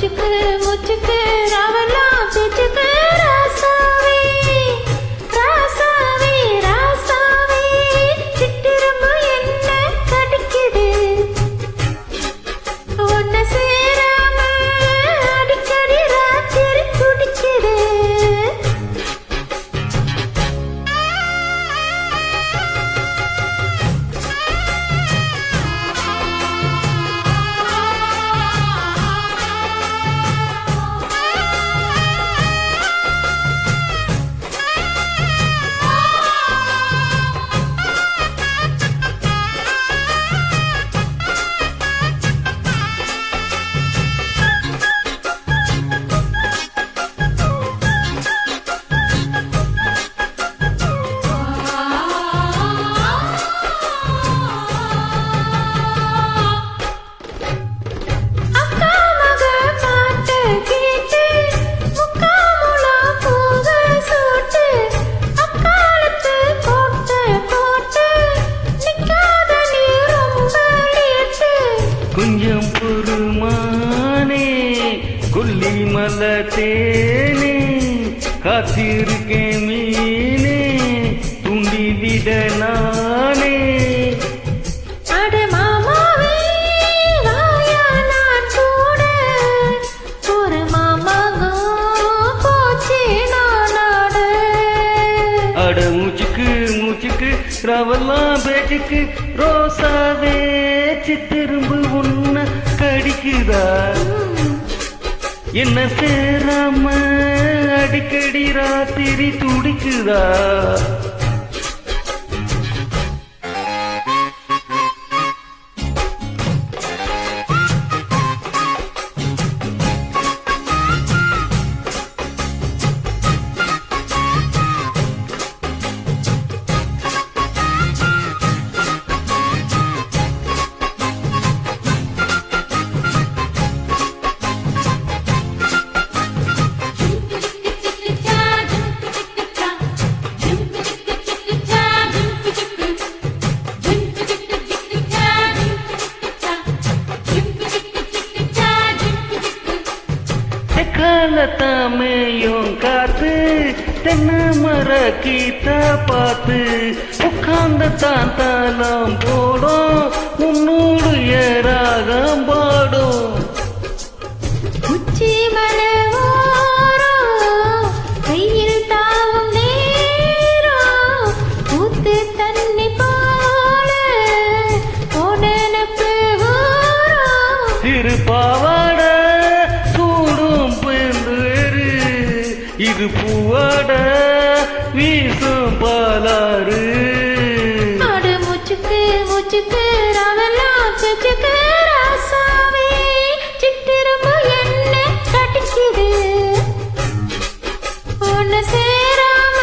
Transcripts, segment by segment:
மூச்சுக்கு மூச்சுக்கு ராவெல்லாம் பேச்சுக்கு ராசாவே ராசாவே ராசாவே சிட்டிரும்பு என்ன கடிக்குது ஒன்ன சேராம அடிக்கடி ராத்திரி துடிக்குது கொஞ்சம் பொறுமானே கொல்லி மலத்தேனே காத்திருக்கேன் மீனே துண்டி விட நானே அட மாமாவே வாயா நான் கூட ஒரு மாமாங்கோ போச்சு நானாட அட மூச்சுக்கு மூச்சுக்கு ரவெல்லாம் பேச்சுக்கு ரோசாவே சித்திரும்பு உன்ன கடிக்குதா என்ன சேராம அடிக்கடி ராத்திரி துடிக்குதா காலத்தாமையும் காத்து தென்னை மர கீத்த பார்த்து உட்கார்ந்து தான் தாளம் போடும் உன்னோடு ஏறாகம் பாடும் உச்சி மலை கையில் தாவும் நேரம் ஊத்து தண்ணி போல உடனப்பு திருப்பாவாட இது பூவாட வீசும் பாலாறு அடு மூச்சுக்கு மூச்சுக்கு ராவெல்லாம் பேச்சுக்கு ராசாவே சிட்டிரும்பு என்ன கடிக்குது ஒன்ன சேராம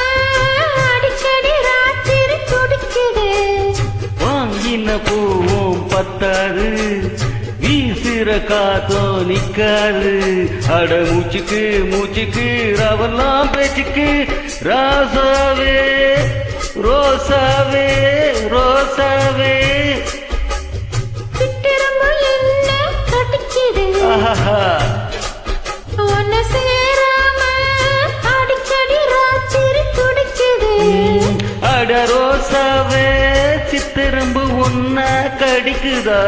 அடிக்கடி ராத்திரி துடிக்குது வாங்கின பூவும் பத்தாது வீசுற காத்தோ நிக்காது அட மூச்சுக்கு மூச்சுக்கு ரவெல்லாம் பேச்சுக்கு ராசாவே ரோசாவே ரோசாவே சிட்டிரும்பு என்ன கடிக்குது ஒன்ன சேராம அடிக்கடி ராத்திரி துடிக்குது அட ரோசாவே சித்திரும்பு உன்ன கடிக்குதா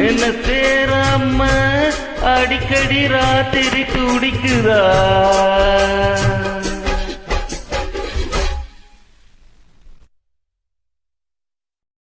என்ன சேராம அடிக்கடி ராத்திரி துடிக்குதா